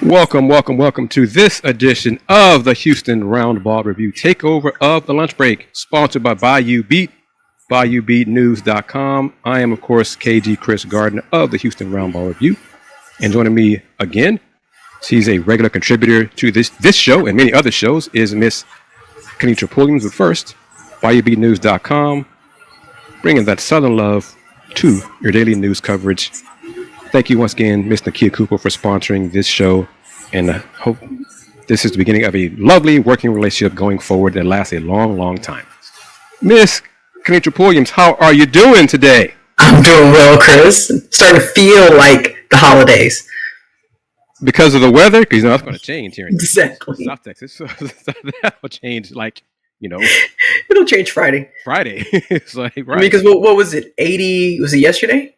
Welcome to this edition of the Houston Roundball Review Takeover of the Lunch Break, sponsored by Bayou Beat, BayouBeatNews.com. I am, of course, KG Chris Gardner of the Houston Roundball Review. And joining me again, she's a regular contributor to this show and many other shows, is Miss Kenitra Pulliams. But first, BayouBeatNews.com, bringing that Southern love to your daily news coverage. Thank you once again, Miss Nakia Cooper, for sponsoring this show, and I hope this is the beginning of a lovely working relationship going forward that lasts a long, long time. Miss Kenitra Pulliams, how are you doing today? I'm doing well, Chris. Starting to feel like the holidays. Because of the weather? Because you know, it's going to change here in Exactly. South Texas. So that will change, like, you know. It'll change Friday. It's like, right. Because what was it? 80? Was it yesterday?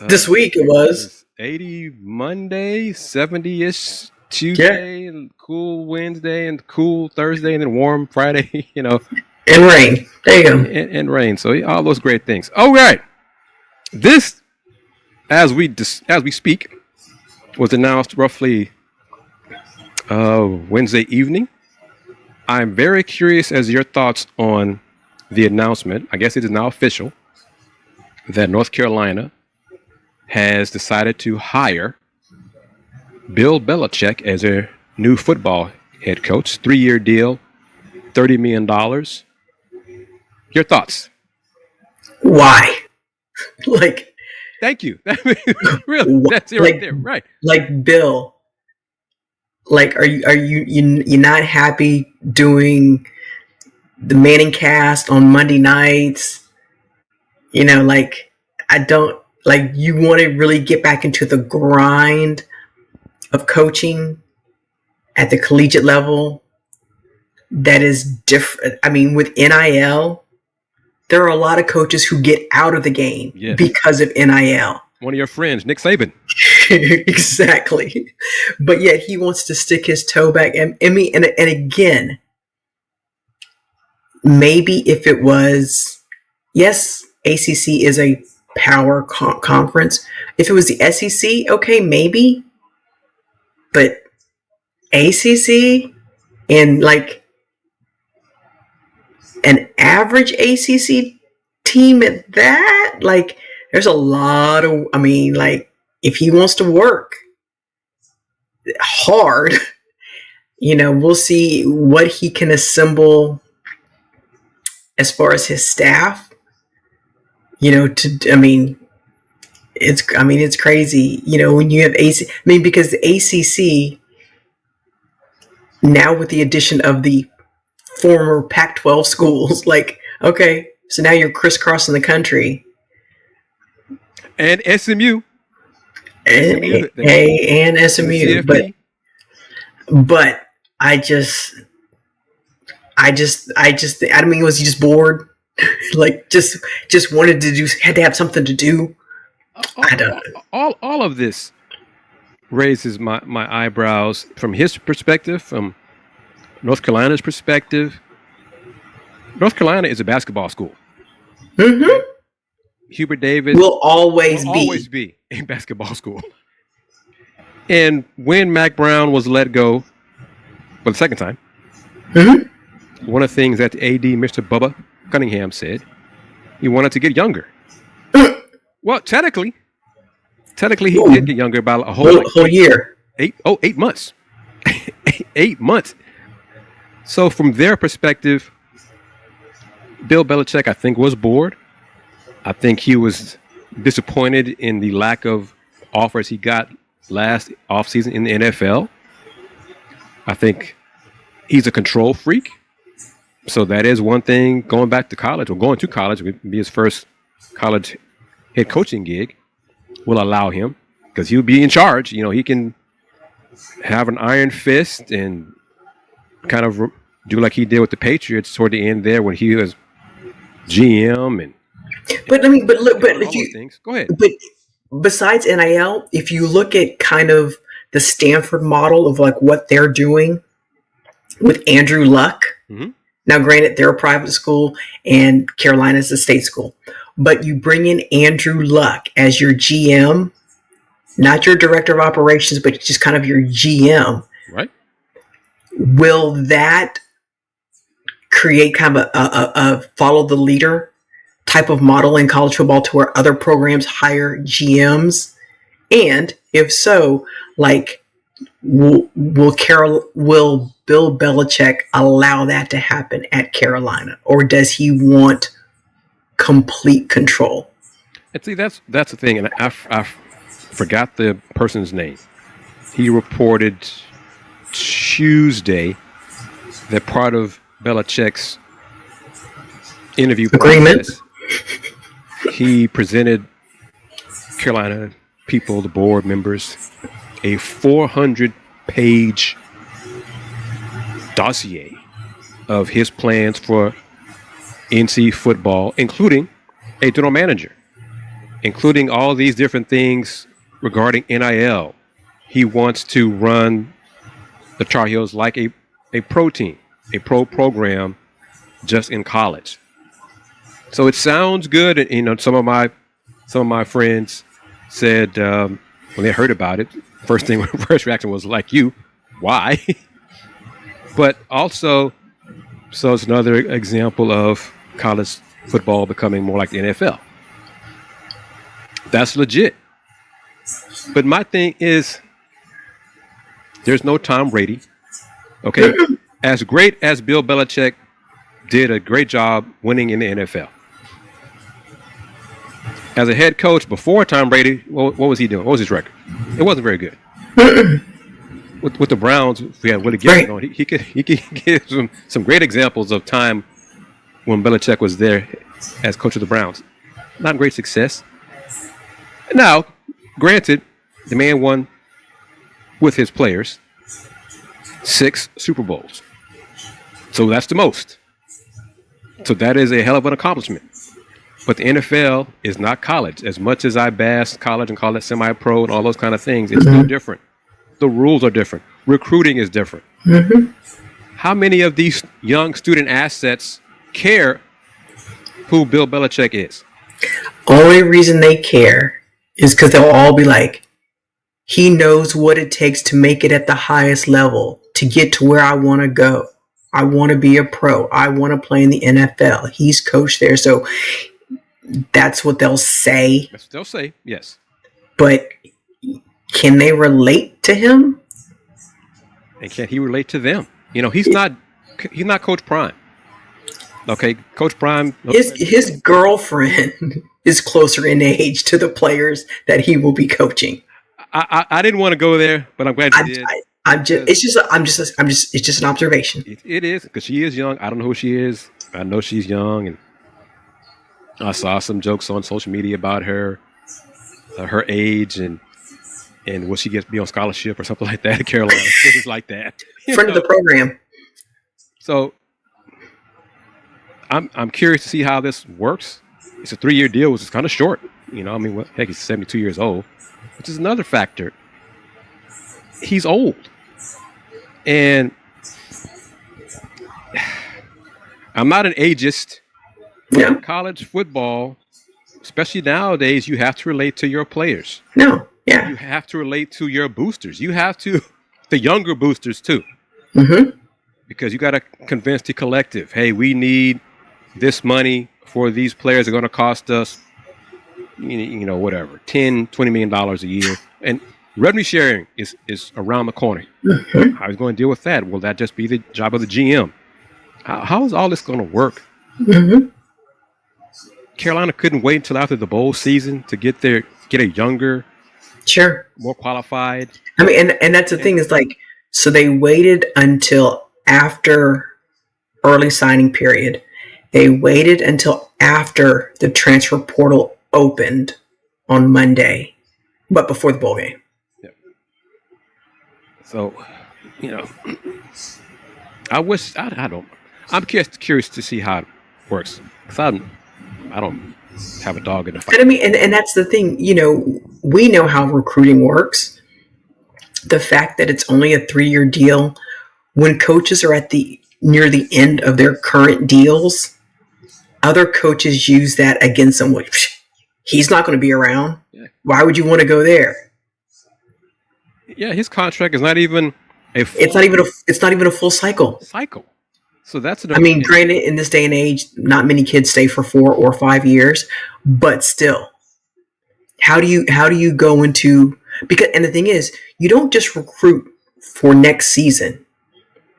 This week it was 80 Monday, 70-ish Tuesday, and cool Wednesday, and cool Thursday, and then warm Friday, you know. And rain. There you go. And rain. So all those great things. All right. This, as we speak, was announced roughly Wednesday evening. I'm very curious as your thoughts on the announcement. I guess it is now official that North Carolina has decided to hire Bill Belichick as their new football head coach. 3-year deal, $30 million. Your thoughts? Why? Thank you. Really, that's it right there. Right. Like Bill. Like, are you not happy doing the Manning cast on Monday nights? You know, like, I don't. Like, you want to really get back into the grind of coaching at the collegiate level that is different. I mean, with NIL, there are a lot of coaches who get out of the game because of NIL. One of your friends, Nick Saban. Exactly. But yet he wants to stick his toe back. And again, maybe if it was, yes, ACC is a power conference. If it was the SEC, okay, maybe. But ACC and like an average ACC team at that, like there's a lot of, I mean, like if he wants to work hard, you know, we'll see what he can assemble as far as his staff. You know, it's crazy, you know, when you have because the ACC now with the addition of the former Pac-12 schools, like, okay, so now you're crisscrossing the country. And SMU. And SMU. But I don't mean, was he just bored? Like just wanted to had to have something to do. I don't know. All of this raises my eyebrows from his perspective, from North Carolina's perspective. North Carolina is a basketball school. Mm-hmm. Hubert Davis will always be a basketball school. And when Mac Brown was let go for the second time, one of the things that the AD, Mr. Bubba Cunningham, said he wanted to get younger. Well, technically he did get younger by a whole year. 8 months. 8 months. So from their perspective, Bill Belichick, I think, was bored. I think he was disappointed in the lack of offers he got last offseason in the NFL. I think he's a control freak. So that is one thing, going to college would be his first college head coaching gig, will allow him, because he'll be in charge. You know, he can have an iron fist and kind of do like he did with the Patriots toward the end there when he was GM and. But if you things. Go ahead. But besides NIL, if you look at kind of the Stanford model of like what they're doing with Andrew Luck. Mm-hmm. Now, granted, they're a private school and Carolina's a state school, but you bring in Andrew Luck as your GM, not your director of operations, but just kind of your GM. Right. Will that create kind of a follow the leader type of model in college football to where other programs hire GMs? And if so, like, will Bill Belichick allow that to happen at Carolina, or does he want complete control? And see, that's the thing, and I forgot the person's name. He reported Tuesday that part of Belichick's interview agreement, process, he presented Carolina people, the board members, a 400-page dossier of his plans for NC football, including a general manager, including all these different things regarding NIL. He wants to run the Tar Heels like a pro team, a pro program, just in college. So it sounds good. And, you know, some of my friends said when they heard about it, first reaction was like, you, why? But also, so it's another example of college football becoming more like the NFL. That's legit. But my thing is, there's no Tom Brady. Okay, as great as Bill Belichick did a great job winning in the NFL. As a head coach before Tom Brady, what was he doing? What was his record? It wasn't very good. With the Browns, we had Willie Gibson on. He could give some great examples of time when Belichick was there as coach of the Browns. Not great success. Now, granted, the man won with his players 6 Super Bowls. So that's the most. So that is a hell of an accomplishment. But the NFL is not college. As much as I bash college and call it semi-pro and all those kind of things, it's still different. The rules are different. Recruiting is different. How many of these young student assets care who Bill Belichick is? Only reason they care is because they'll all be like, he knows what it takes to make it at the highest level, to get to where I want to go. I want to be a pro. I want to play in the NFL. He's coached there. So that's what they'll say. That's what they'll say, yes. But can they relate to him? And can he relate to them? You know, he's not Coach Prime. Okay, Coach Prime. His girlfriend is closer in age to the players that he will be coaching. I didn't want to go there, but I'm glad you did. It's just an observation. It is, because she is young. I don't know who she is. I know she's young, and I saw some jokes on social media about her age and will she be on scholarship or something like that at Carolina, things like that. Friend of the program. So I'm curious to see how this works. It's a 3-year deal, which is kind of short. You know, I mean, heck, he's 72 years old, which is another factor. He's old. And I'm not an ageist. Yeah. College football, especially nowadays, you have to relate to your players. No. Yeah. You have to relate to your boosters. You have to, the younger boosters too. Because you got to convince the collective, hey, we need this money for these players. Are going to cost us, you know, whatever, $10, $20 million a year. And revenue sharing is around the corner. How are you going to deal with that? Will that just be the job of the GM? How is all this going to work? Carolina couldn't wait until after the bowl season to get a younger, more qualified. I mean, and that's the thing is like, so they waited until after early signing period. They waited until after the transfer portal opened on Monday, but before the bowl game. Yep. So, you know, I'm curious to see how it works. Because I don't have a dog in the fight. And I mean, and that's the thing, you know, we know how recruiting works. The fact that it's only a 3-year deal, when coaches are near the end of their current deals, other coaches use that against them. He's not going to be around. Yeah. Why would you want to go there? Yeah, his contract is not even a full It's not even a full cycle. cycle. So that's I mean, granted, in this day and age, not many kids stay for 4 or 5 years, but still, how do you go into, because, and the thing is, you don't just recruit for next season.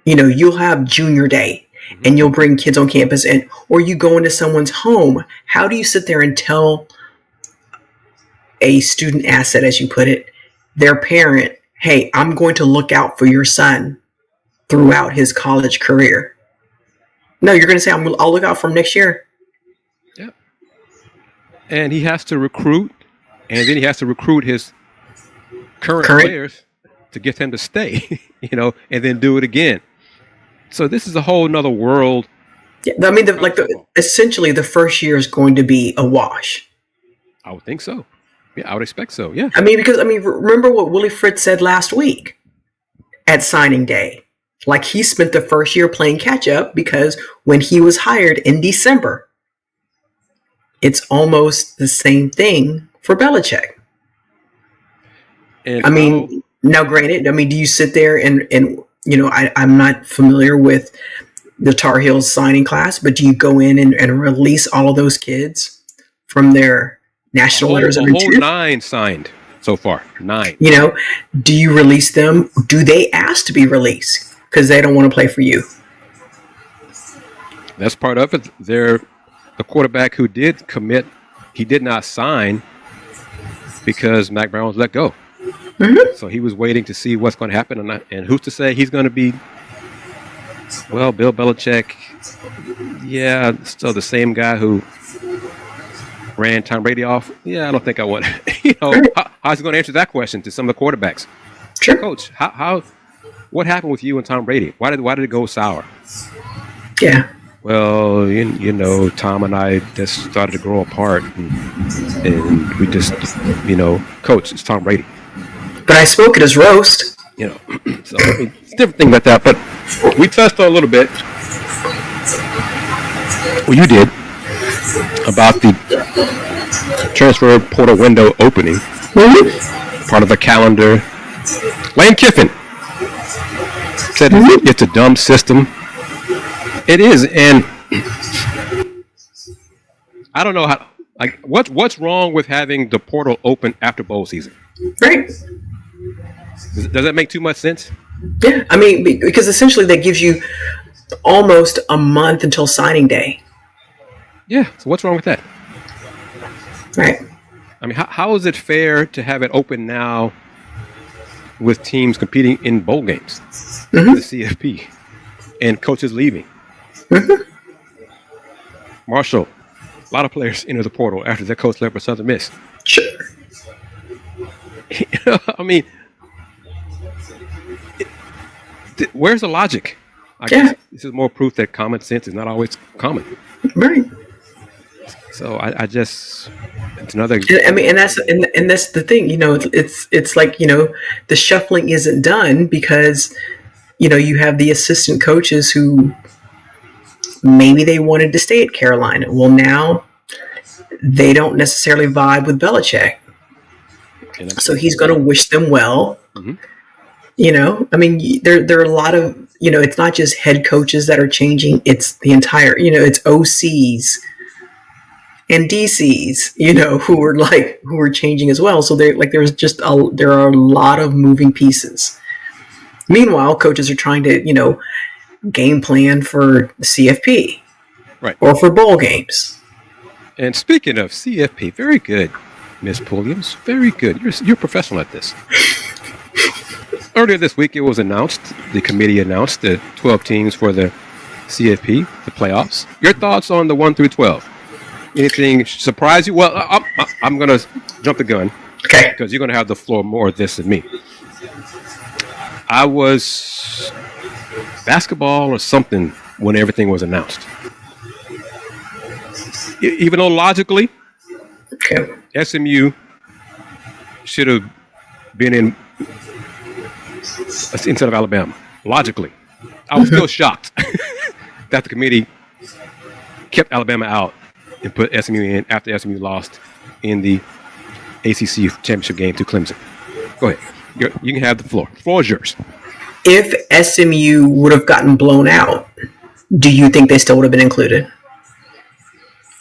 You'll have junior day and you'll bring kids on campus, or you go into someone's home. How do you sit there and tell a student asset, as you put it, their parent, hey, I'm going to look out for your son throughout his college career? No, you're going to say, I'll look out for him next year. Yeah. And he has to recruit, and then he has to recruit his current players to get them to stay, and then do it again. So this is a whole nother world. Yeah, I mean, essentially the first year is going to be a wash. I would think so. Yeah, I would expect so. Yeah. Remember what Willie Fritz said last week at signing day. Like, he spent the first year playing catch up, because when he was hired in December, it's almost the same thing for Belichick. And now granted, do you sit there and I'm not familiar with the Tar Heels signing class, but do you go in and release all of those kids from their national letters of intent? A whole 9 signed so far. 9. Do you release them? Do they ask to be released because they don't want to play for you? That's part of it. The quarterback who did commit, he did not sign because Mac Brown was let go. Mm-hmm. So he was waiting to see what's going to happen. And who's to say he's going to be, Bill Belichick, still the same guy who ran Tom Brady off? Yeah, I don't think I want how's he going to answer that question to some of the quarterbacks? Sure. Coach, what happened with you and Tom Brady? Why did it go sour? Yeah. Well, Tom and I just started to grow apart, and we just, Coach, it's Tom Brady. But I spoke at his roast. So it's a different thing about that. But we touched on a little bit. Well, you did, about the transfer portal window opening. Mm-hmm. Part of the calendar. Lane Kiffin said it's a dumb system. It is, and I don't know how. What's wrong with having the portal open after bowl season? Right. Does that make too much sense? Yeah, because essentially that gives you almost a month until signing day. Yeah. So what's wrong with that? Right. How is it fair to have it open now with teams competing in bowl games, the CFP, and coaches leaving? Mm-hmm. Marshall, a lot of players enter the portal after their coach left for Southern Miss. Sure. Where's the logic? I guess this is more proof that common sense is not always common. Right. So I just, it's another. And that's the thing. It's like, the shuffling isn't done because you have the assistant coaches who maybe they wanted to stay at Carolina. Well, now they don't necessarily vibe with Belichick. So he's going to wish them well. Mm-hmm. There are a lot of, it's not just head coaches that are changing. It's the entire, it's OCs and DCs, who are changing as well. So there are a lot of moving pieces. Meanwhile, coaches are trying to, game plan for the CFP, right, or for bowl games. And speaking of CFP, very good, Ms. Pulliams, very good. You're professional at this. Earlier this week, it was announced, the committee announced the 12 teams for the CFP, the playoffs. Your thoughts on the 1 through 12? Anything surprise you? Well, I'm going to jump the gun. Okay. Because you're going to have the floor more of this than me. I was basketball or something when everything was announced. Even though logically, SMU should have been instead of Alabama. Logically, I was still shocked that the committee kept Alabama out and put SMU in after SMU lost in the ACC championship game to Clemson. Go ahead. You can have the floor. The floor is yours. If SMU would have gotten blown out, do you think they still would have been included?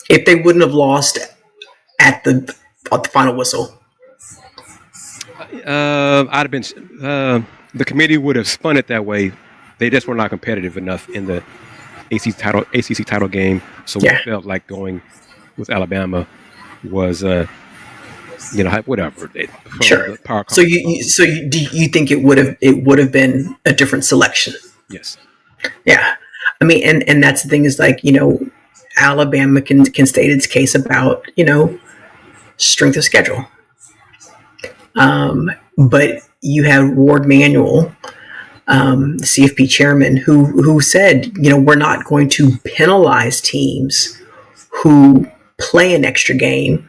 If they wouldn't have lost at the final whistle? I'd have been. The committee would have spun it that way. They just were not competitive enough in the ACC title game, so we felt like going with Alabama was, whatever. Sure. So do you think it would have been a different selection? Yes. Yeah. I mean, and that's the thing is like, Alabama can state its case about, strength of schedule. But you have Ward Manuel, the CFP chairman, who said, we're not going to penalize teams who play an extra game,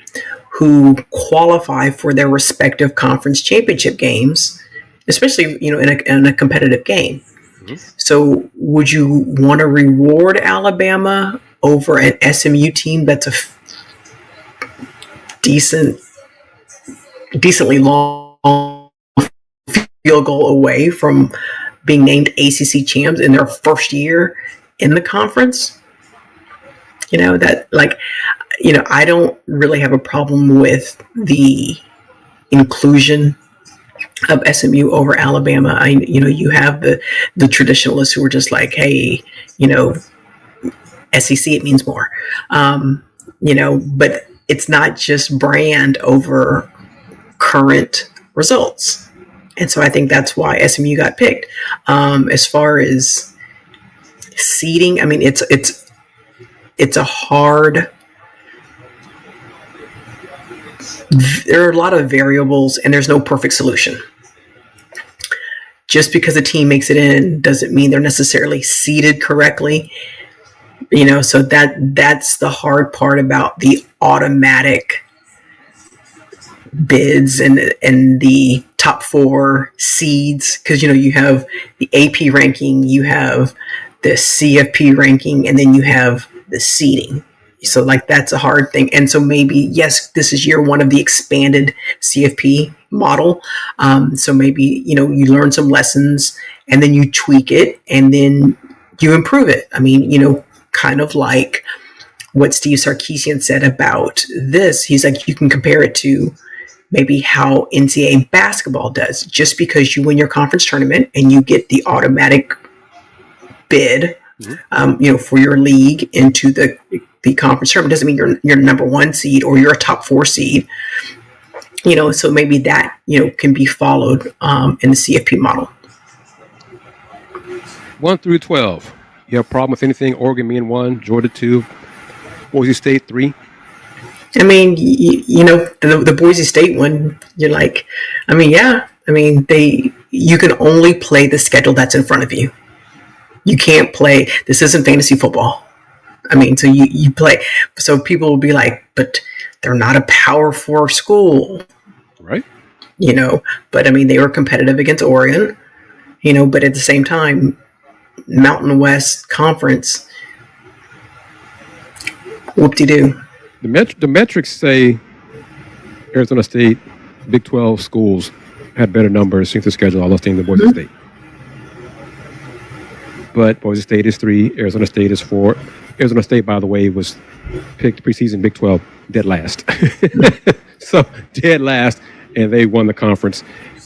who qualify for their respective conference championship games, especially, in a competitive game. Mm-hmm. So would you want to reward Alabama over an SMU team that's a decently long field goal away from being named ACC champs in their first year in the conference? I don't really have a problem with the inclusion of SMU over Alabama. You have the traditionalists who are just like, hey, SEC, it means more. But it's not just brand over current results. And so I think that's why SMU got picked. As far as seeding, I mean, it's a hard. There are a lot of variables, and there's no perfect solution. Just because a team makes it in doesn't mean they're necessarily seeded correctly. So that's the hard part about the automatic bids and the top 4 seeds, because you have the AP ranking, you have the CFP ranking, and then you have the seeding. So that's a hard thing. And so maybe, yes, this is year 1 of the expanded CFP model. So maybe, you learn some lessons and then you tweak it and then you improve it. I mean, kind of like what Steve Sarkisian said about this. He's like, you can compare it to maybe how NCAA basketball does. Just because you win your conference tournament and you get the automatic bid, for your league into the conference tournament doesn't mean you're number 1 seed or you're a top 4 seed. So maybe that, can be followed in the CFP model. 1 through 12. You have a problem with anything? Oregon being 1, Georgia 2, Boise State 3. I mean, the Boise State one, you're like, I mean, yeah. I mean, you can only play the schedule that's in front of you. You can't play. This isn't fantasy football. I mean, so you play. So people will be like, but they're not a Power 4 school. Right. But I mean, they were competitive against Oregon, but at the same time, Mountain West Conference, whoop-de-doo. The metrics say Arizona State, Big 12 schools had better numbers, strength of schedule, all those things than Boise State. But Boise State is 3, Arizona State is 4. Arizona State, by the way, was picked preseason Big 12 dead last. So dead last, and they won the conference.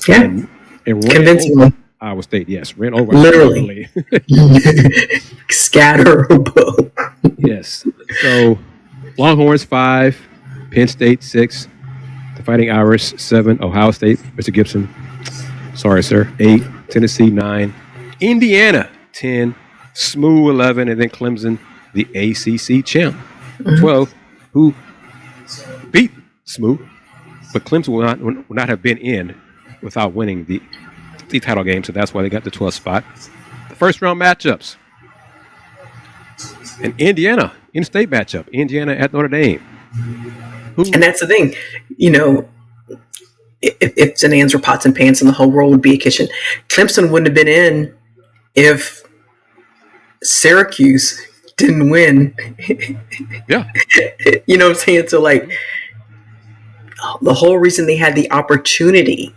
Yeah. And convincingly. Iowa State, yes, ran over. Literally. Scatterable. Yes. So Longhorns 5, Penn State 6, the Fighting Irish 7, Ohio State, Mr. Gibson, sorry sir, 8, Tennessee 9, Indiana 10, SMU 11, and then Clemson, the ACC champ, 12, who beat SMU, but Clemson will not have been in without winning the title game, so that's why they got the 12th spot. The first round matchups. And Indiana, in-state matchup. Indiana at Notre Dame. And that's the thing, if St. Anne's were pots and pans and the whole world would be a kitchen, Clemson wouldn't have been in if Syracuse didn't win. Yeah. You know what I'm saying? So, the whole reason they had the opportunity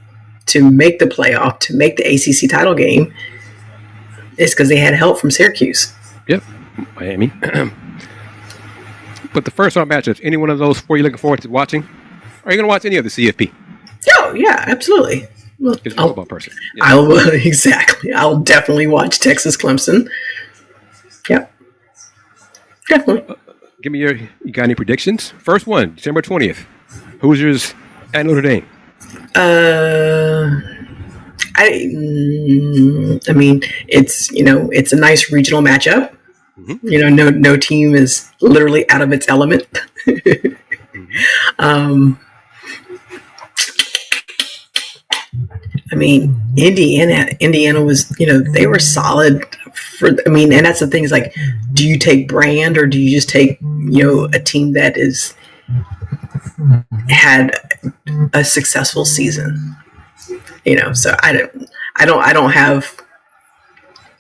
to make the playoff, to make the ACC title game, is because they had help from Syracuse. Yep, Miami. But the first round matchups, any one of those four you're looking forward to watching? Are you going to watch any of the CFP? Oh, yeah, absolutely. Well, you're a football person. Yeah. Exactly. I'll definitely watch Texas Clemson. Yep. Definitely. Give me you got any predictions? First one, December 20th. Hoosiers at Notre Dame. I mean, it's a nice regional matchup. Mm-hmm. No team is literally out of its element. Mm-hmm. I mean, Indiana was, they were solid and that's the thing is like, do you take brand or do you just take, a team that had a successful season? So I don't have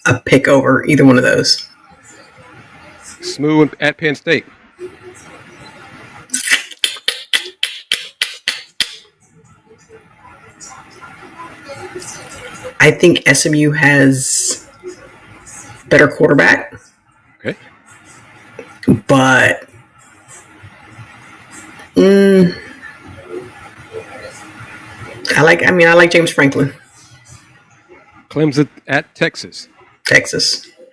a pick over either one of those. Smooth at Penn State. I think SMU has better quarterback. Okay. But I like James Franklin. Clemson at Texas.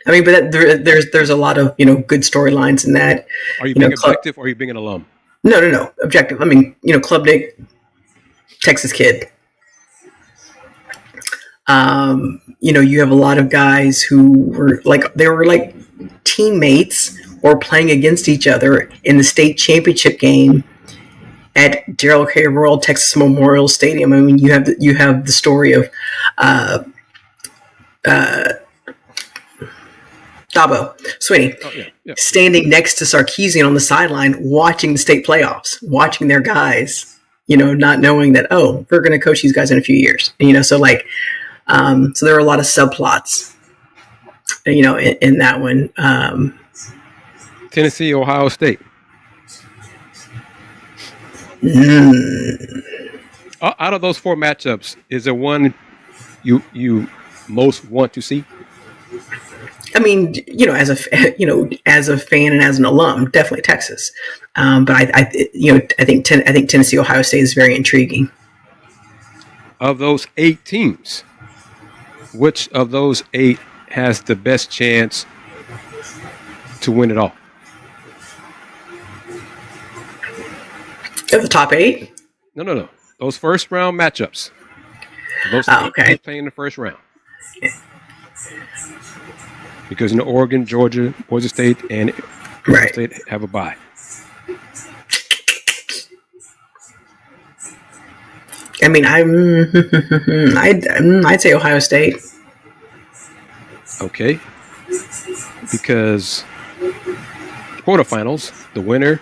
I mean, but there's a lot of good storylines in that. Are you being objective or are you being an alum? No, objective. I mean, Club Nick, Texas kid. You have a lot of guys who were like teammates or playing against each other in the state championship game at Darrell K. Royal Texas Memorial Stadium. I mean, you have the story of Dabo Swinney standing next to Sarkisian on the sideline, watching the state playoffs, watching their guys, not knowing that, we're going to coach these guys in a few years. So there are a lot of subplots, in that one. Tennessee, Ohio State. Out of those four matchups, is there one you most want to see? I mean, as a fan and as an alum, definitely Texas. But I think Tennessee, Ohio State is very intriguing. Of those 8 teams, which of those 8 has the best chance to win it all? Of the top 8? No. Those first round matchups. Those 8 teams playing in the first round. Yeah. Because Oregon, Georgia, Boise State, and Ohio State have a bye. I mean, I'd say Ohio State. Okay. Because quarterfinals, the winner,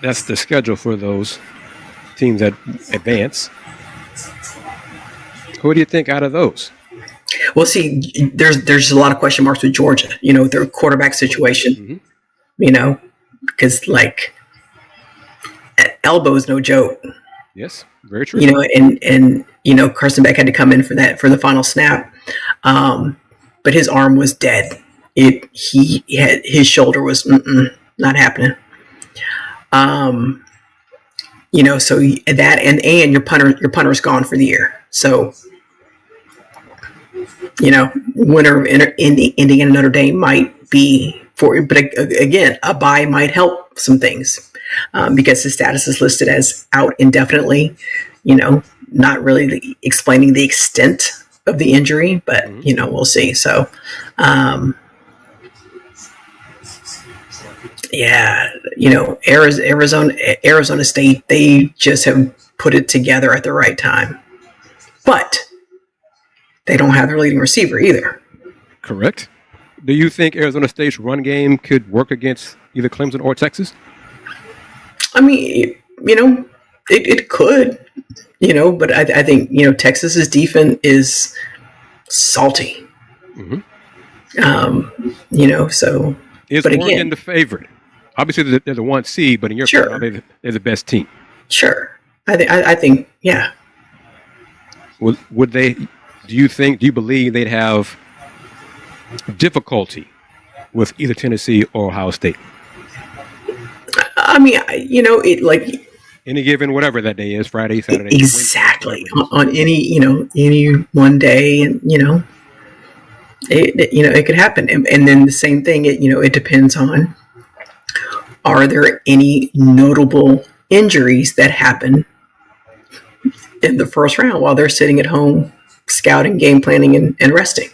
that's the schedule for those teams that advance. Who do you think out of those? Well, see, there's a lot of question marks with Georgia, their quarterback situation, because elbow is no joke. Yes, very true. And Carson Beck had to come in for the final snap, but his arm was dead. His shoulder was not happening. So that and your punter's gone for the year. So. Winner of Indiana Notre Dame might be but again, a bye might help some things because his status is listed as out indefinitely. Not really explaining the extent of the injury, but we'll see. So, Arizona State, they just have put it together at the right time, but. They don't have their leading receiver either. Correct. Do you think Arizona State's run game could work against either Clemson or Texas? I mean, it could, but I think, Texas's defense is salty. Mm-hmm. So. Is but Oregon again, the favorite? Obviously, they're the 1 seed, but in your opinion, they're the best team. Sure. I think, yeah. Would they? Do you believe they'd have difficulty with either Tennessee or Ohio State? I mean, it like any given whatever that day is, Friday, Saturday, exactly on any one day, and it could happen, and then the same thing. It depends on, are there any notable injuries that happen in the first round while they're sitting at home scouting, game planning, and resting.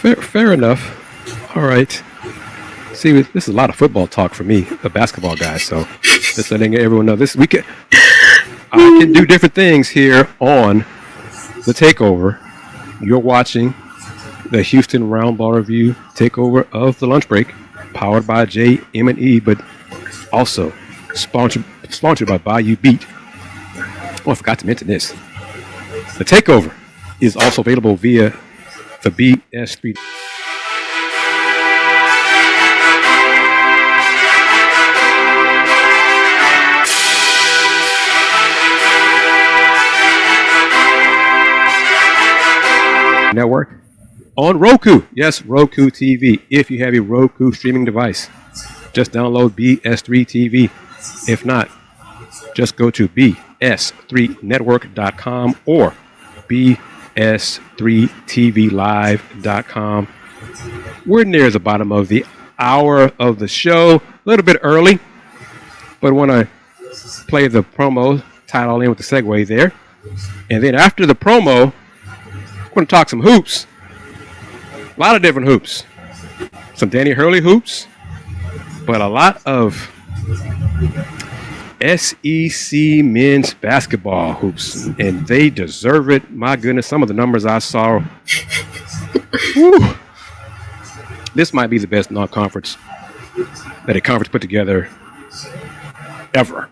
Fair enough. All right. See, this is a lot of football talk for me, a basketball guy. So just letting everyone know this weekend, I can do different things here on the Takeover. You're watching the Houston Roundball Review Takeover of the Lunch Break, powered by JM&E, but also sponsored by Bayou Beat. Oh, I forgot to mention this. The Takeover is also available via the BS3. Network on Roku. Yes, Roku TV. If you have a Roku streaming device, just download BS3 TV. If not, just go to bs3network.com or bs3tvlive.com. We're near the bottom of the hour of the show. A little bit early, but want to play the promo, tie it all in with the segue there. And then after the promo, we're going to talk some hoops. A lot of different hoops. Some Danny Hurley hoops, but a lot of SEC men's basketball hoops, and they deserve it. My goodness, some of the numbers I saw. Whew, this might be the best non-conference that a conference put together ever.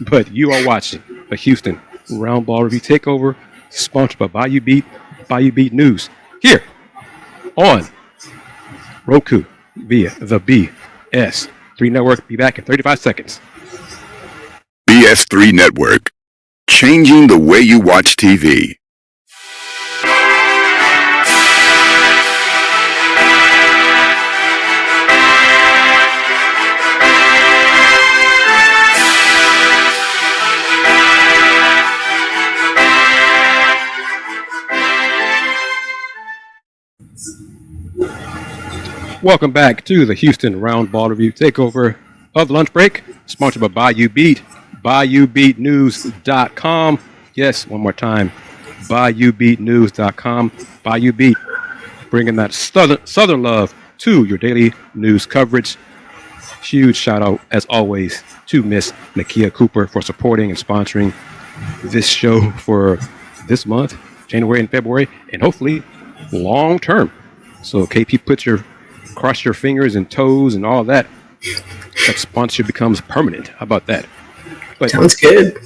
but you are watching the Houston Roundball Review Takeover, sponsored by Bayou Beat News, here on Roku via the BS3 Network. Be back in 35 seconds. BS3 Network, changing the way you watch TV. Welcome back to the Houston Roundball Review Takeover of the Lunch Break, sponsored by Bayou Beat, BayouBeatNews.com. Yes, one more time, BayouBeatNews.com. Bayou Beat, bringing that southern love to your daily news coverage. Huge shout out, as always, to Miss Nakia Cooper for supporting and sponsoring this show for this month, January and February, and hopefully long term. So KP, cross your fingers and toes and all that. That sponsorship becomes permanent. How about that? But sounds good.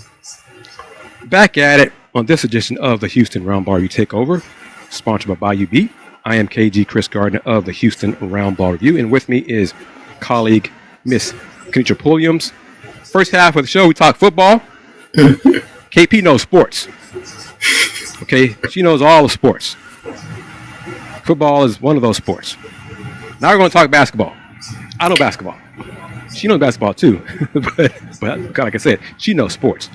Back at it on this edition of the Houston Roundball Review Takeover, sponsored by Bayou Beat. I am KG Chris Gardner of the Houston Roundball Review, and with me is colleague Miss Kenitra Pulliams. First half of the show, we talk football. KP knows sports. Okay, she knows all the sports. Football is one of those sports. Now we're going to talk basketball. I know basketball. She knows basketball too. but like I said, she knows sports.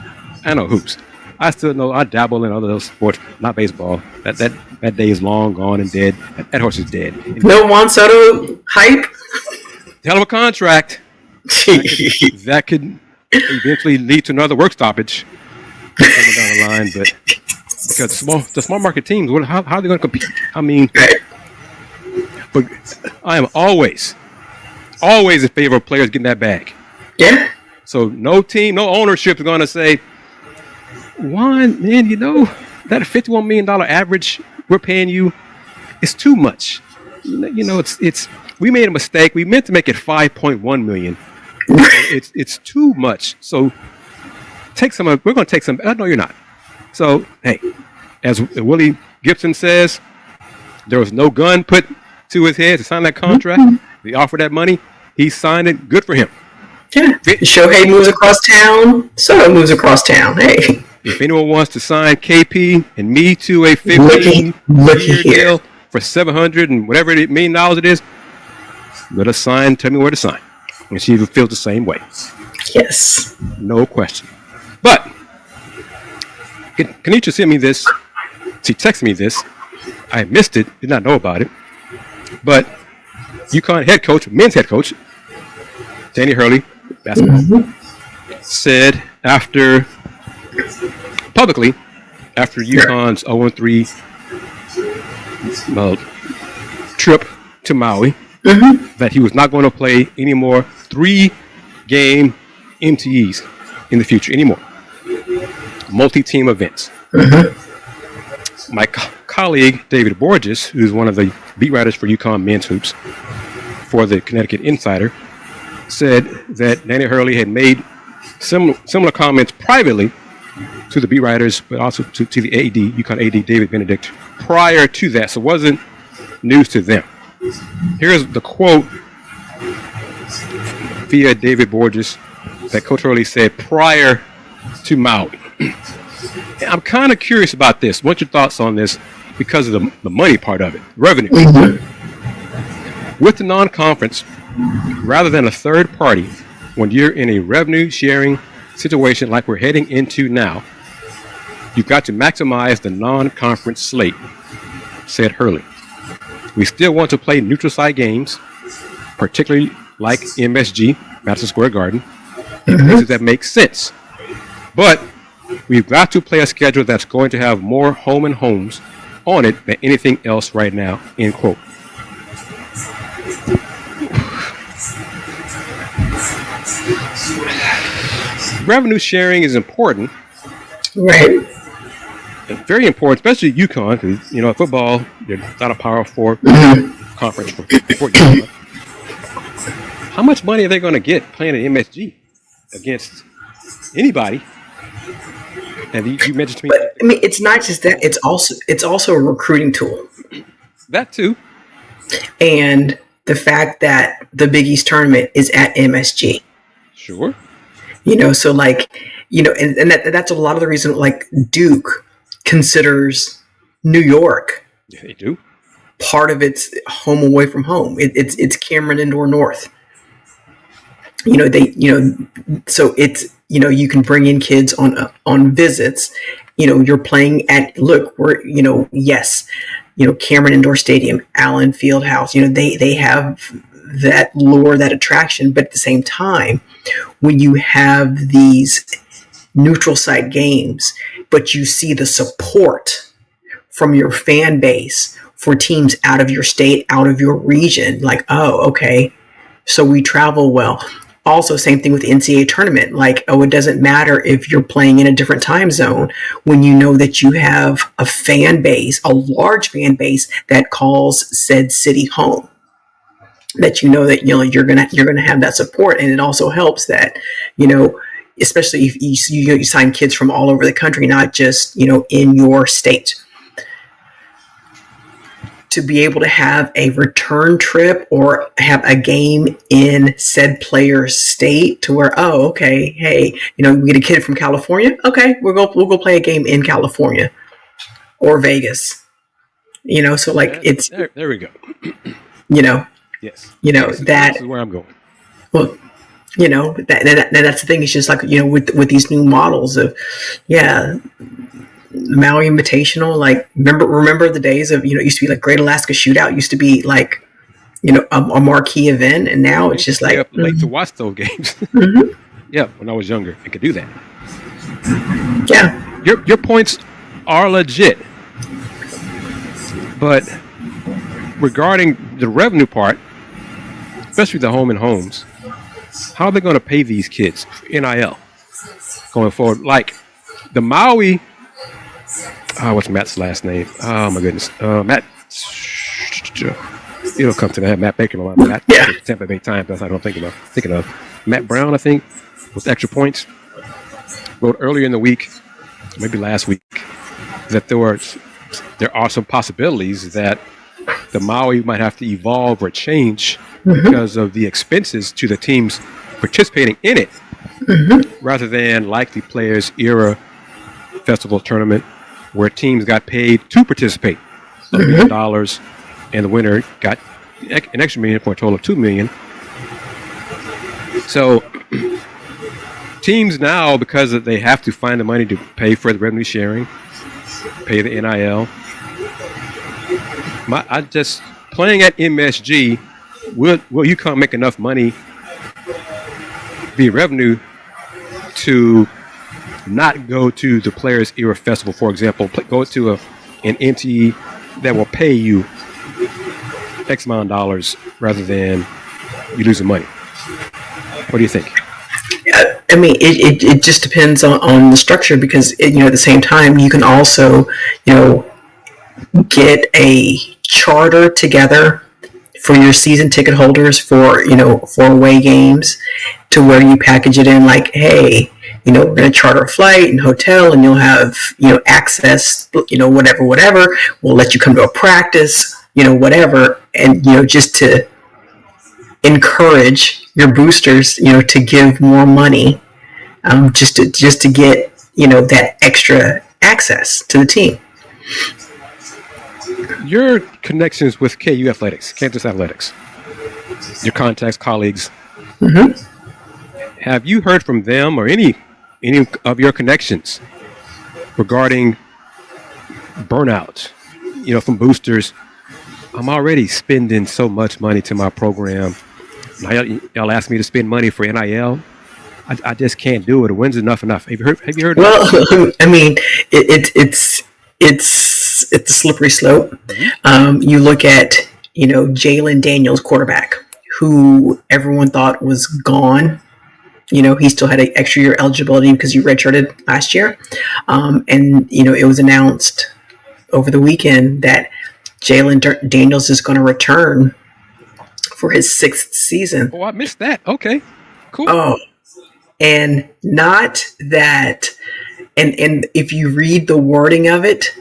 I know hoops. I still know, I dabble in other those sports, not baseball. That day is long gone and dead. That horse is dead. No Juan Soto hype? Hell of a contract. That could eventually lead to another work stoppage coming down the line. But because the small market teams, how are they going to compete? I mean, but I am always in favor of players getting that bag. Yeah. So no team, no ownership is going to say, Juan, man, that $51 million average we're paying you is too much. It's we made a mistake. We meant to make it $5.1 million. It's too much. So take some. We're going to take some. I know you're not. So hey, as Willie Gibson says, there was no gun put to his head to sign that contract. They offered that money. He signed it. Good for him. Yeah. Shohei moves across town. Soto moves across town. Hey. if anyone wants to sign KP and me to a Looky 15-year here. deal for $700 and whatever $1 million it is, let us sign. Tell me where to sign. And she feels the same way. Yes. No question. But Kanisha sent me this. She texted me this. I missed it. Did not know about it. But UConn head coach, men's head coach, Danny Hurley, basketball, said publicly after UConn's 0-3 trip to Maui, that he was not going to play any more 3-game MTEs in the future anymore. Multi-team events. My colleague, David Borges, who's one of the beat writers for UConn men's hoops for the Connecticut Insider, said that Danny Hurley had made similar comments privately to the beat writers, but also to the AD, UConn AD, David Benedict, prior to that. So it wasn't news to them. Here's the quote via David Borges that Coach Hurley said prior to Maui. I'm kind of curious about this. What's your thoughts on this because of the money part of it, revenue? With the non-conference, rather than a third party, when you're in a revenue sharing situation like we're heading into now, you've got to maximize the non-conference slate, said Hurley. We still want to play neutral site games, particularly like MSG, Madison Square Garden, in places that make sense. But we've got to play a schedule that's going to have more home and homes on it than anything else right now, end quote. Revenue sharing is important. Right. Very important, especially UConn, because, football, they're not a Power 4 conference for UConn. How much money are they going to get playing at MSG against anybody? And you mentioned to me. But I mean, it's not just that; it's also a recruiting tool. That too. And the fact that the Big East tournament is at MSG. Sure. So and that's a lot of the reason. Like Duke considers New York. Yeah, they do. Part of its home away from home. It's Cameron Indoor North. So it's you can bring in kids on visits. You're playing at Cameron Indoor Stadium, Allen Fieldhouse. They have that lure, that attraction, but at the same time, when you have these neutral site games, but you see the support from your fan base for teams out of your state, out of your region, like, oh, okay, so we travel well. Also, same thing with the NCAA tournament. Like, oh, it doesn't matter if you're playing in a different time zone when you know that you have a fan base, a large fan base that calls said city home. That you're gonna have that support, and it also helps that especially if you sign kids from all over the country, not just in your state. To be able to have a return trip or have a game in said player's state to where, oh, okay, hey, we get a kid from California. Okay, we'll go play a game in California or Vegas. So like it's there we go. Yes. That is where I'm going. Well, that's the thing. It's just like with these new models of Maui Invitational, like remember the days of it used to be like Great Alaska Shootout used to be like a marquee event, and now it's just like up late to watch those games. Yeah, when I was younger, I could do that. Yeah, your points are legit, but regarding the revenue part, especially the home and homes, how are they going to pay these kids for NIL going forward? Like the Maui. What's Matt's last name? Oh my goodness, Matt. It'll come to that. Matt Baker, Matt. Yeah. Tampa Bay Times. That's what I'm thinking of. Matt Brown, I think, with extra points, wrote earlier in the week, maybe last week, that there are some possibilities that the Maui might have to evolve or change because of the expenses to the teams participating in it, rather than like the players' era festival tournament where teams got paid to participate $1 million, and the winner got an extra $1 million for a total of $2 million. So teams now, because they have to find the money to pay for the revenue sharing, pay the NIL. I just playing at MSG, will UConn make enough money via revenue to not go to the Players Era Festival, for example, go to an MTE that will pay you X amount of dollars rather than you losing money? What do you think? I mean, it just depends on the structure, because at the same time you can also get a charter together for your season ticket holders for away games, to where you package it in like, hey, we're going to charter a flight and hotel, and you'll have access, whatever. We'll let you come to a practice, whatever, and just to encourage your boosters, to give more money, just to get that extra access to the team. Your connections with KU athletics, Kansas athletics, your contacts, colleagues, have you heard from them or any of your connections regarding burnout? From boosters, I'm already spending so much money to my program. Now y'all ask me to spend money for NIL. I just can't do it. When's enough? Have you heard? Well, I mean, it's a slippery slope. You look at Jalen Daniels, quarterback, who everyone thought was gone. He still had an extra year eligibility because he redshirted last year, and it was announced over the weekend that Jalen Daniels is going to return for his 6th season. Oh, I missed that. Okay, cool. Oh, and not that, and if you read the wording of it,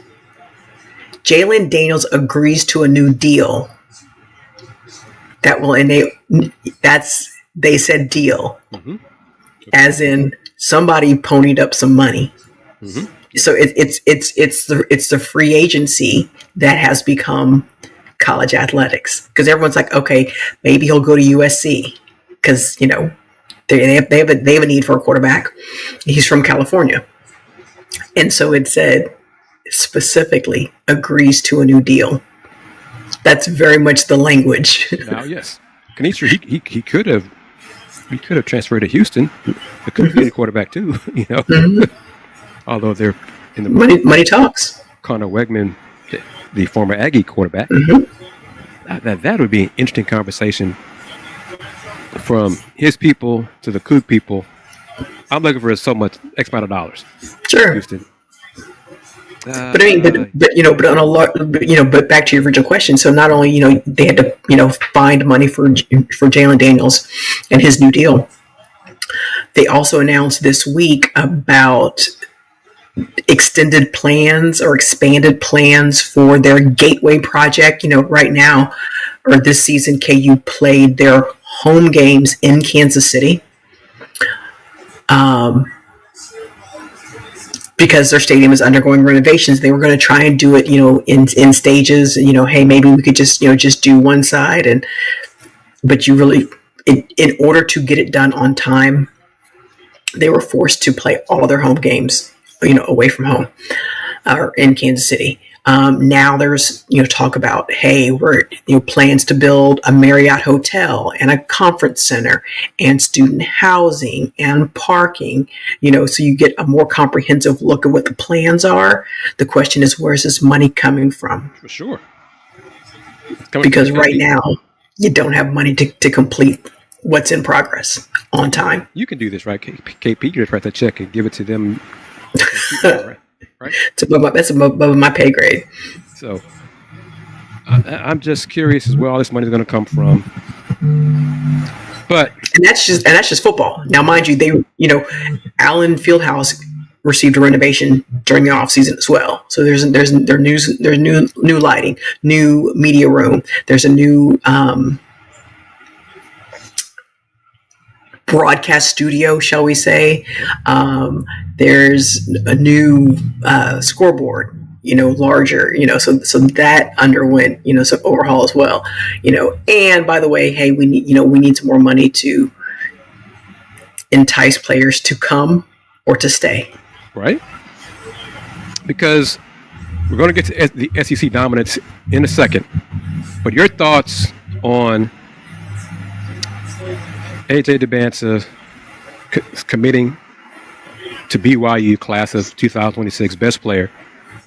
Jalen Daniels agrees to a new deal that will enable. They said deal, as in somebody ponied up some money. So it's the free agency that has become college athletics, because everyone's like, okay, maybe he'll go to USC because they have a need for a quarterback. He's from California, and so it said specifically agrees to a new deal. That's very much the language. Now, yes, Kanitra, he could have transferred to Houston. It could be a quarterback too, Although they're in the money talks. Connor Wegman, the former Aggie quarterback. That would be an interesting conversation from his people to the Coug people. I'm looking for so much X amount of dollars. Sure. Houston. But I mean, but on a lot, but back to your original question. So not only they had to find money for Jalen Daniels and his new deal, they also announced this week about extended plans or expanded plans for their Gateway project. Right now, or this season, KU played their home games in Kansas City. Because their stadium is undergoing renovations, they were going to try and do it, in stages. Hey, maybe we could just do one side, but you really, in order to get it done on time, they were forced to play all of their home games, away from home, or in Kansas City. Now there's talk about, hey, we're plans to build a Marriott hotel and a conference center and student housing and parking, so you get a more comprehensive look at what the plans are. The question is, where's this money coming from? For sure. Because right now you don't have money to complete what's in progress on time. You can do this, right? KP just write that check and give it to them. Right? That's above my pay grade. So I'm just curious as where all this money is going to come from. But and that's just football. Now, mind you, Allen Fieldhouse received a renovation during the off season as well. So there's new lighting, new media room. There's a new broadcast studio, shall we say. There's a new scoreboard, larger, so that underwent, some overhaul as well, and by the way, hey, we need some more money to entice players to come or to stay. Right? Because we're going to get to the SEC dominance in a second, but your thoughts on AJ DeBanza committing to BYU class of 2026 best player.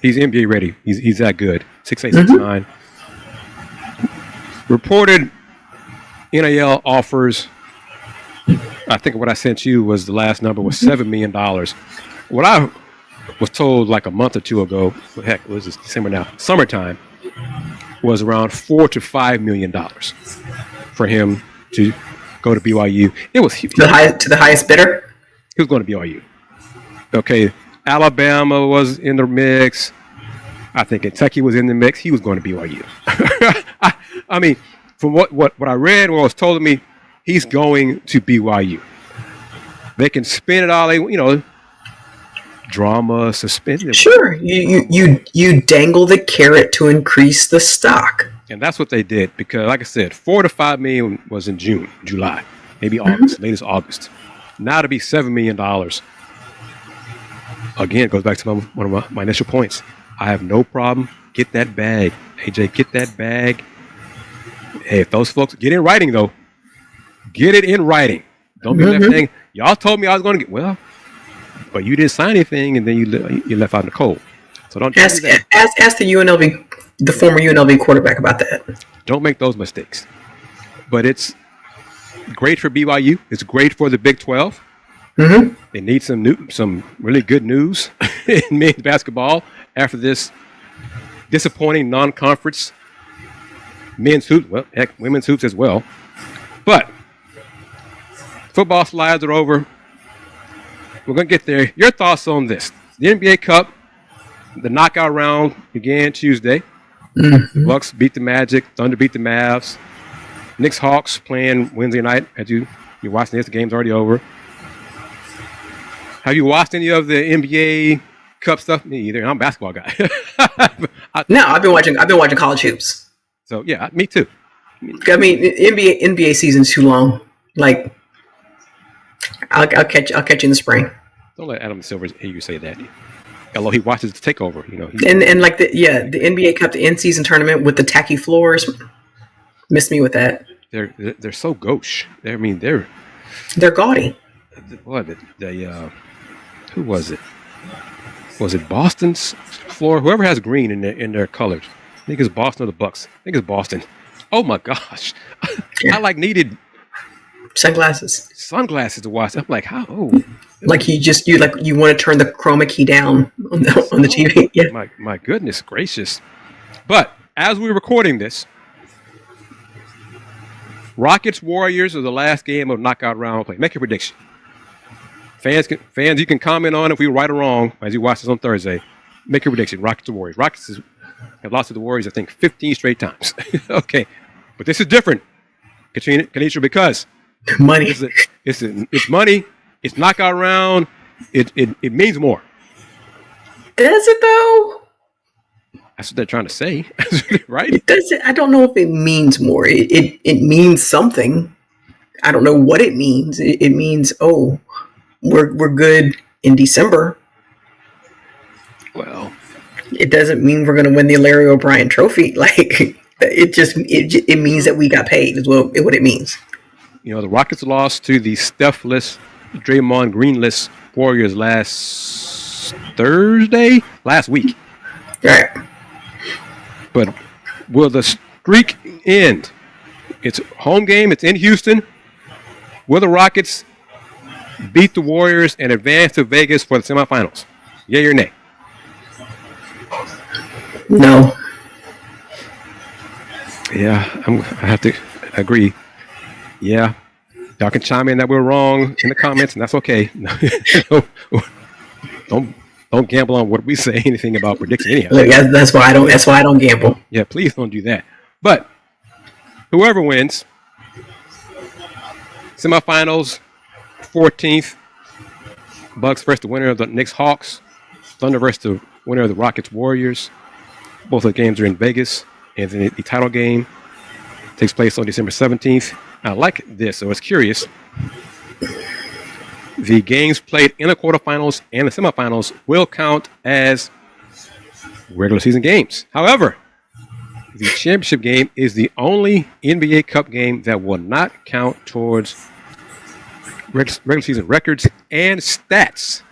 He's NBA ready. He's that good. 6'8", 6'9". Reported NIL offers. I think what I sent you was the last number was $7 million. What I was told like a month or two ago, heck, it was December now, summertime, was around $4 to $5 million for him to go to BYU. It was to the highest bidder. He was going to BYU. Okay, Alabama was in the mix. I think Kentucky was in the mix. He was going to BYU. I mean, from what I read, what was told to me, he's going to BYU. They can spin it all they, drama, suspension. Sure, you dangle the carrot to increase the stock. And that's what they did because, like I said, $4 to $5 million was in July, maybe August, latest August. Now to be $7 million. Again, it goes back to one of my initial points. I have no problem. Get that bag. AJ, get that bag. Hey, if those folks get in writing, though, get it in writing. Don't be left saying, y'all told me I was going to get, well, but you didn't sign anything and then you left out in the cold. So don't ask the former UNLV quarterback about that. Don't make those mistakes. But it's great for BYU. It's great for the Big 12. They need some really good news in men's basketball after this disappointing non-conference men's hoops. Well, heck, women's hoops as well. But football slides are over. We're going to get there. Your thoughts on this? The NBA Cup, the knockout round began Tuesday. Bucks beat the Magic. Thunder beat the Mavs. Knicks Hawks playing Wednesday night. As you're watching this, the game's already over. Have you watched any of the NBA Cup stuff? Me either. I'm a basketball guy. No, I've been watching college hoops. So yeah, me too. I mean, NBA season's too long. Like, I'll catch you in the spring. Don't let Adam Silver hear you say that. Although he watches the takeover, And like the NBA Cup, the in-season tournament with the tacky floors, missed me with that. They're so gauche. They're gaudy. What who was it? Was it Boston's floor? Whoever has green in their colors. I think it's Boston or the Bucks. I think it's Boston. Oh my gosh! Yeah. I needed sunglasses to watch. I'm like, how? Oh, like you want to turn the chroma key down on the TV. Yeah. My goodness gracious! But as we're recording this, Rockets Warriors are the last game of knockout round play. Make a prediction. Fans, you can comment on if we were right or wrong as you watch this on Thursday. Make your prediction. Rockets or Warriors. Rockets have lost to the Warriors, I think, 15 straight times. Okay, but this is different, Kanisha, because money. It's money. It's knockout round. It means more. Does it though? That's what they're trying to say, right? It doesn't. I don't know if it means more. It means something. I don't know what it means. It means we're good in December. Well, it doesn't mean we're going to win the Larry O'Brien Trophy. Like it means that we got paid. Is what it means. The Rockets lost to the Steph-less, Draymond Green-less Warriors last week. Right. But will the streak end? It's home game. It's in Houston. Will the Rockets beat the Warriors and advance to Vegas for the semifinals? Yay or nay? No. Yeah, I have to agree. Yeah. Y'all can chime in that we're wrong in the comments, and that's okay. Don't gamble on what we say anything about predicting anyhow. Look, that's why I don't gamble. Yeah, please don't do that. But whoever wins, semifinals, 14th, Bucks versus the winner of the Knicks Hawks. Thunder versus the winner of the Rockets Warriors. Both of the games are in Vegas. And then the title game takes place on December 17th. I like this, so it's curious. The games played in the quarterfinals and the semifinals will count as regular season games. However, the championship game is the only NBA Cup game that will not count towards regular season records and stats.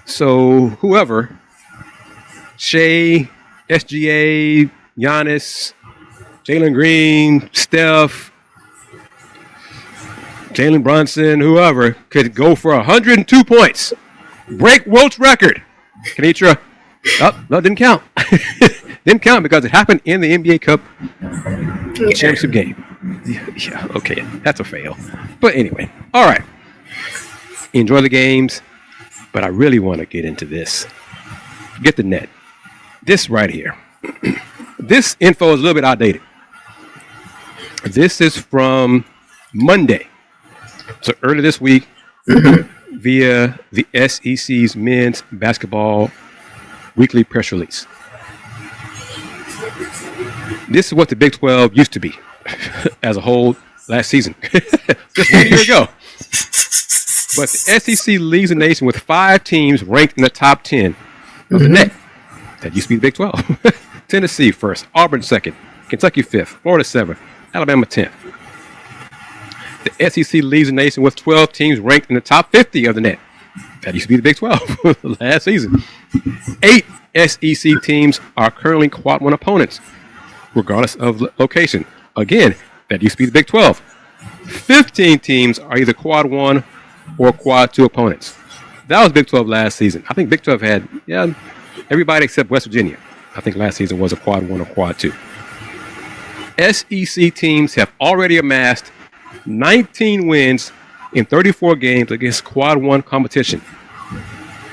So whoever, Shea, SGA, Giannis, Jalen Green, Steph, Jalen Brunson, whoever, could go for 102 points. Break Wilt's record. Kenitra, no, didn't count. Didn't count because it happened in the NBA Cup championship game. Yeah, okay, that's a fail. But anyway, all right. Enjoy the games, but I really want to get into this. Get the net. This right here. This info is a little bit outdated. This is from Monday. So early this week, via the SEC's men's basketball weekly press release. This is what the Big 12 used to be as a whole last season, just 1 year ago. But the SEC leads the nation with 5 teams ranked in the top 10 of the net. That used to be the Big 12. Tennessee first, Auburn second, Kentucky 5th, Florida 7th, Alabama 10th. The SEC leads the nation with 12 teams ranked in the top 50 of the net. That used to be the Big 12 last season. 8 SEC teams are currently Quad 1 opponents, regardless of location. Again, that used to be the Big 12. 15 teams are either Quad 1 or Quad 2 opponents. That was Big 12 last season. I think Big 12 had, everybody except West Virginia. I think last season was a Quad 1 or Quad 2. SEC teams have already amassed 19 wins in 34 games against Quad 1 competition.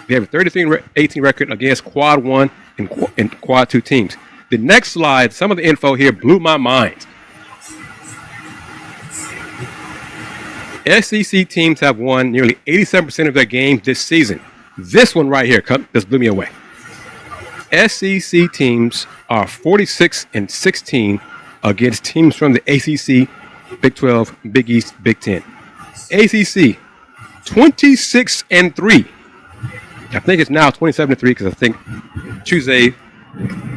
They have a 33-18 record against Quad 1 and Quad 2 teams. The next slide, some of the info here blew my mind. SEC teams have won nearly 87% of their games this season. This one right here just blew me away. SEC teams are 46-16 against teams from the ACC, Big 12, Big East, Big 10. ACC, 26-3. I think it's now 27-3 because I think Tuesday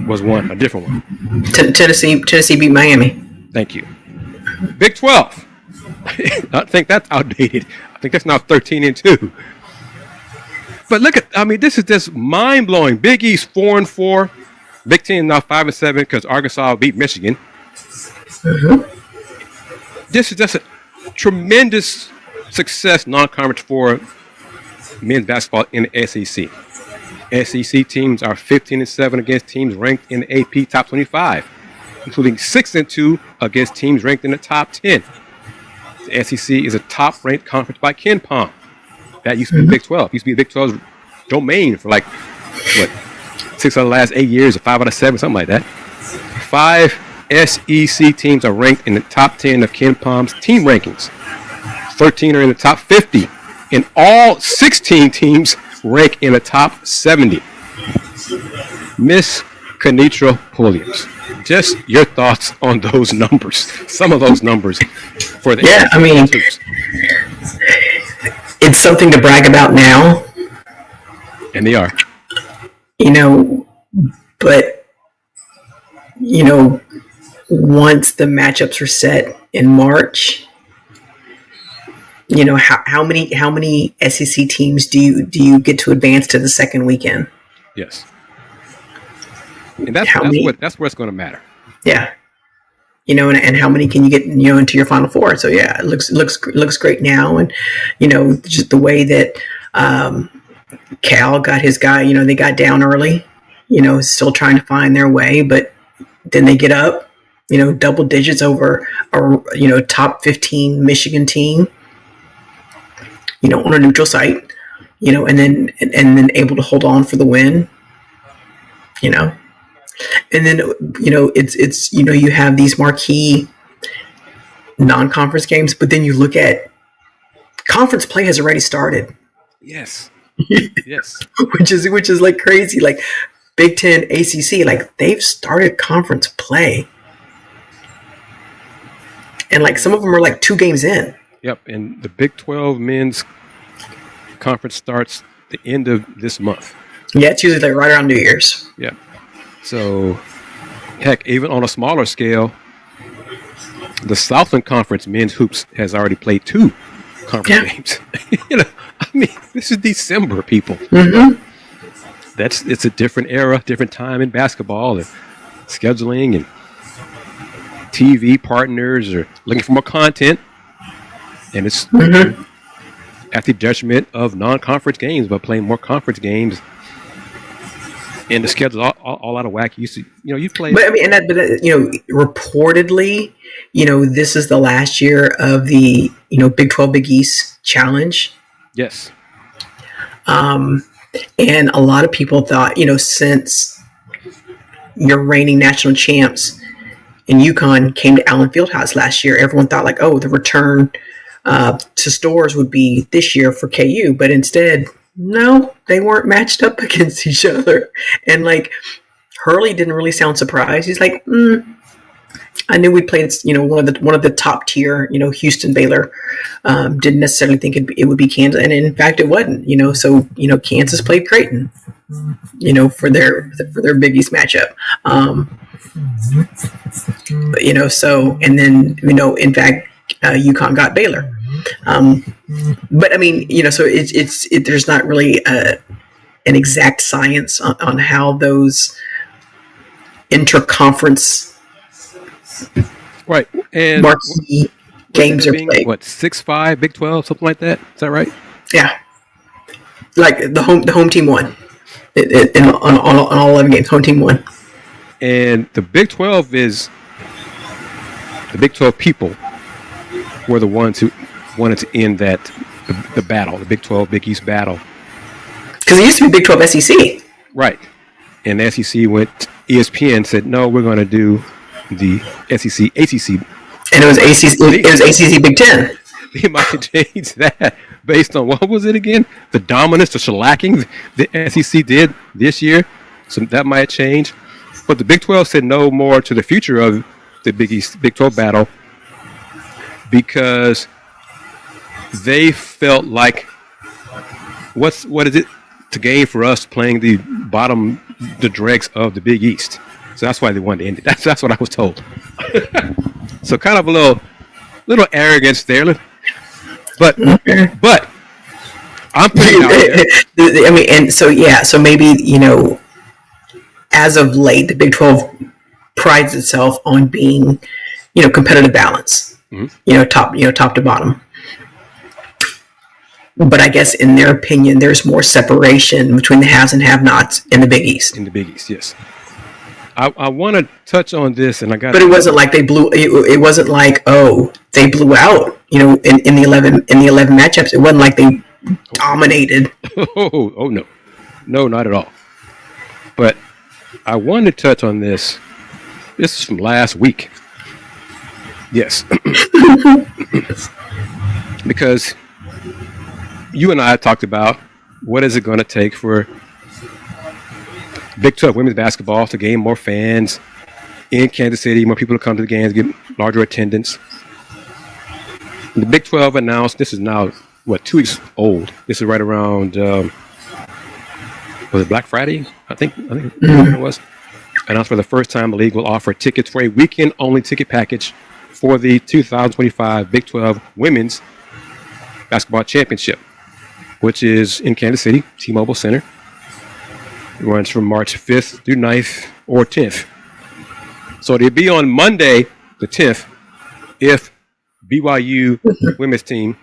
was a different one. Tennessee beat Miami. Thank you. Big 12. I think that's outdated. I think that's now 13-2. But look at, this is just mind-blowing. Big East 4-4. Big 10 now 5-7 because Arkansas beat Michigan. This is just a tremendous success non-conference for men's basketball in the SEC. SEC teams are 15-7 against teams ranked in the AP top 25, including 6-2 against teams ranked in the top 10. The SEC is a top-ranked conference by Ken Pom. That used to be the Big 12. Used to be the Big 12's domain for 6 out of the last 8 years, or 5 out of 7, something like that. 5 SEC teams are ranked in the top 10 of Ken Pom's team rankings. 13 are in the top 50, and all 16 teams rank in the top 70. Miss Kenitra Williams, just your thoughts on those numbers, some of those numbers for the it's something to brag about now. And they are. But once the matchups are set in March, how many SEC teams do you get to advance to the second weekend? Yes. And that's where it's going to matter. Yeah. And how many can you get, into your Final Four? So yeah, it looks great now. And, just the way that Cal got his guy, they got down early, still trying to find their way, but then they get up, double digits over a, top 15 Michigan team, on a neutral site, and then able to hold on for the win, And then, it's you have these marquee non-conference games, but then you look at conference play has already started. Yes. Yes. which is like crazy. Like Big Ten, ACC, like they've started conference play, and like some of them are like 2 games in. Yep. And the Big 12 men's conference starts the end of this month. Yeah, it's usually like right around New Year's. Yeah. So, heck, even on a smaller scale, the Southland Conference men's hoops has already played 2 conference games. I mean, this is December, people. Mm-hmm. It's a different era, different time in basketball, and scheduling and TV partners are looking for more content, and it's at the detriment of non-conference games by playing more conference games. And the schedule's all out of whack. You play. But I mean, reportedly, this is the last year of the Big 12 Big East Challenge. Yes. And a lot of people thought, since your reigning national champs in UConn came to Allen Fieldhouse last year, everyone thought like, oh, the return to Stores would be this year for KU, but instead, no, they weren't matched up against each other. And like Hurley didn't really sound surprised. He's like, I knew we played, one of the top tier, Houston, Baylor. Didn't necessarily think it would be Kansas, and in fact, it wasn't. So Kansas played Creighton, for their Big East matchup. So and then in fact, UConn got Baylor. But I mean, so it's there's not really an exact science on how those interconference and marquee games are played. What 6-5 Big 12, something like that? Is that right? Yeah, like the home team won on all 11 games. Home team won, and the Big 12 is the Big 12 people were the ones who wanted to end the battle, the Big 12 Big East battle, because it used to be Big 12 SEC, right? And the SEC went. ESPN said no, we're going to do the SEC ACC, and it was ACC. It was ACC Big Ten. They might change that based on what was it again? The dominance, the shellacking the SEC did this year. So that might change. But the Big 12 said no more to the future of the Big 12 battle because they felt like what is it to gain for us playing the dregs of the Big East. So that's why they wanted to end it. That's what I was told. So kind of a little arrogance there. But I'm putting it out there. I mean, and so maybe, as of late, the Big 12 prides itself on being, competitive balance, top to bottom. But I guess in their opinion, there's more separation between the haves and have-nots in the Big East. In the Big East, yes. I want to touch on this, and I got. But it wasn't like they blew. It wasn't like they blew out. In the 11 matchups, it wasn't like they dominated. Oh no, not at all. But I wanted to touch on this. This is from last week. Yes, because you and I talked about what is it going to take for Big 12 women's basketball to gain more fans in Kansas City, more people to come to the games, get larger attendance. The Big 12 announced, this is now, 2 weeks old. This is right around, was it Black Friday? I think it was. Announced for the first time the league will offer tickets for a weekend-only ticket package for the 2025 Big 12 Women's Basketball Championship, which is in Kansas City, T-Mobile Center. It runs from March 5th through 9th or 10th. So it'll be on Monday, the 10th, if BYU women's team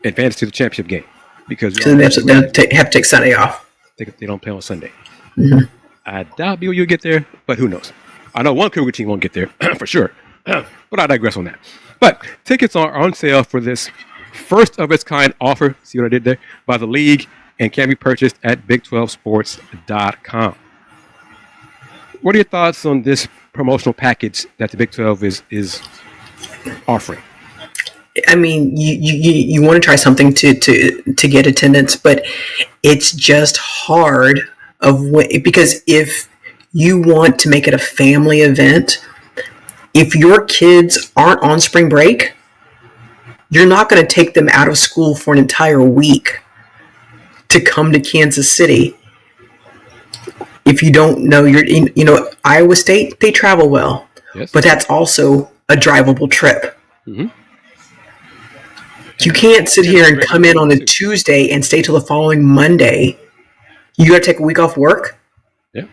advances to the championship game. Because they have to take Sunday off. They don't play on Sunday. Mm-hmm. I doubt BYU will get there, but who knows? I know one Cougar team won't get there for sure. But I digress on that. But tickets are on sale for this first of its kind offer, see what I did there, by the league, and can be purchased at Big12Sports.com. What are your thoughts on this promotional package that the Big 12 is offering? I mean, you want to try something to get attendance, but it's just hard because if you want to make it a family event, if your kids aren't on spring break, you're not going to take them out of school for an entire week to come to Kansas City. If you don't know, Iowa State, they travel well, Yes. but that's also a drivable trip. Mm-hmm. You can't sit here and come in on a Tuesday and stay till the following Monday. You got to take a week off work. Yeah.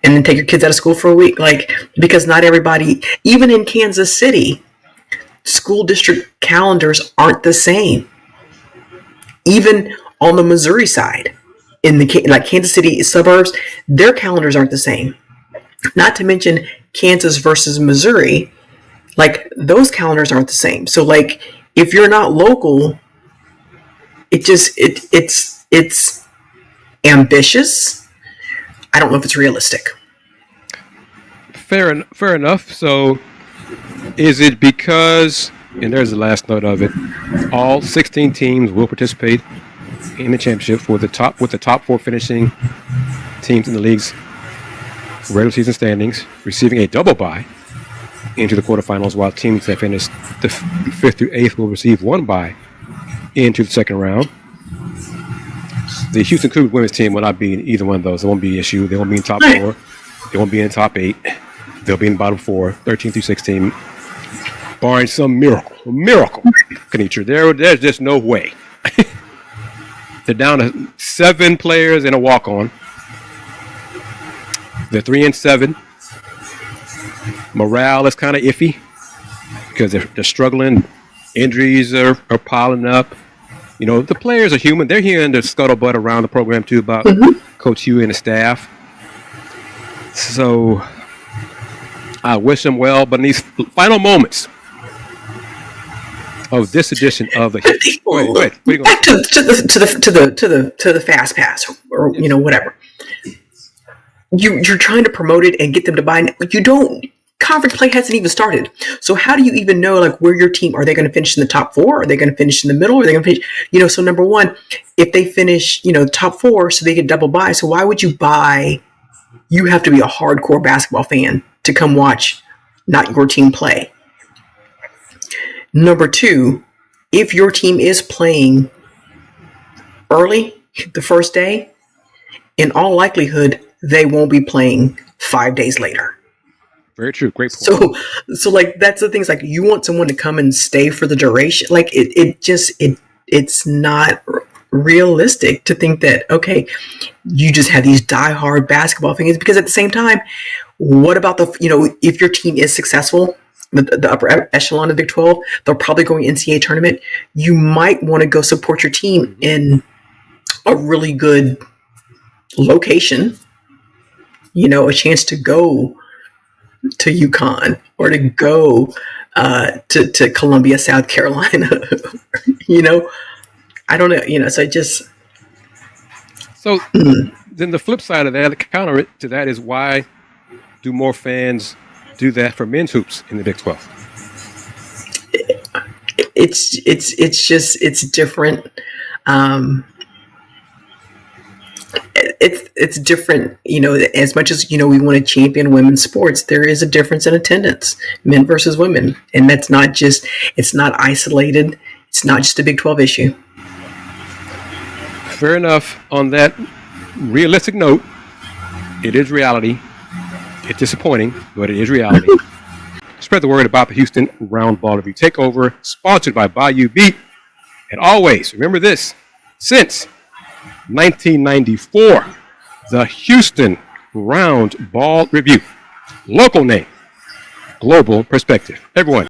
And then take your kids out of school for a week. Because not everybody, even in Kansas City, school district calendars aren't the same. Even on the Missouri side, in the Kansas City suburbs, their calendars aren't the same. Not to mention Kansas versus Missouri, those calendars aren't the same. So if you're not local, it's ambitious. I don't know if it's realistic. Fair enough. So, is it because, and there's the last note of it, all 16 teams will participate in the championship with the top 4 finishing teams in the league's regular season standings receiving a double bye into the quarterfinals, while teams that finish the 5th through 8th will receive 1 bye into the second round. The Houston Cougars women's team will not be in either one of those. It won't be an issue. They won't be in top 4. They won't be in top 8. They'll be in the bottom 4, 13 through 16, barring some miracle nature. There's just no way. They're down to 7 players and a walk-on. They're 3-7. Morale is kind of iffy because they're struggling. Injuries are piling up. The players are human. They're hearing the scuttlebutt around the program too about Coach Huey and the staff. So I wish them well, but in these final moments of this edition of the back to the fast pass or whatever. You're trying to promote it and get them to buy. You don't. Conference play hasn't even started. So how do you even know where your team, are they going to finish in the top 4? Are they going to finish in the middle? Are they going to finish, so number one, if they finish, top 4, so they get double bye. So why would you buy? You have to be a hardcore basketball fan to come watch not your team play. Number 2, if your team is playing early the first day, in all likelihood, they won't be playing 5 days later. Very true. Great point. So that's the things, you want someone to come and stay for the duration. It's not realistic to think that, okay, you just have these diehard basketball fans, because at the same time, what about if your team is successful, the upper echelon of Big 12, they're probably going NCAA tournament. You might want to go support your team in a really good location, a chance to go to UConn or to go to Columbia, South Carolina. I don't know. So then the flip side of that, the counter to that, is why do more fans do that for men's hoops in the Big 12? It's different. It's different, as much as, we want to champion women's sports, there is a difference in attendance, men versus women. And it's not isolated. It's not just a Big 12 issue. Fair enough. On that realistic note, it is reality. It's disappointing, but it is reality. Spread the word about the Houston Roundball Review Takeover, sponsored by Bayou Beat. And always, remember this, since 1994, the Houston Roundball Review. Local name, global perspective. Everyone,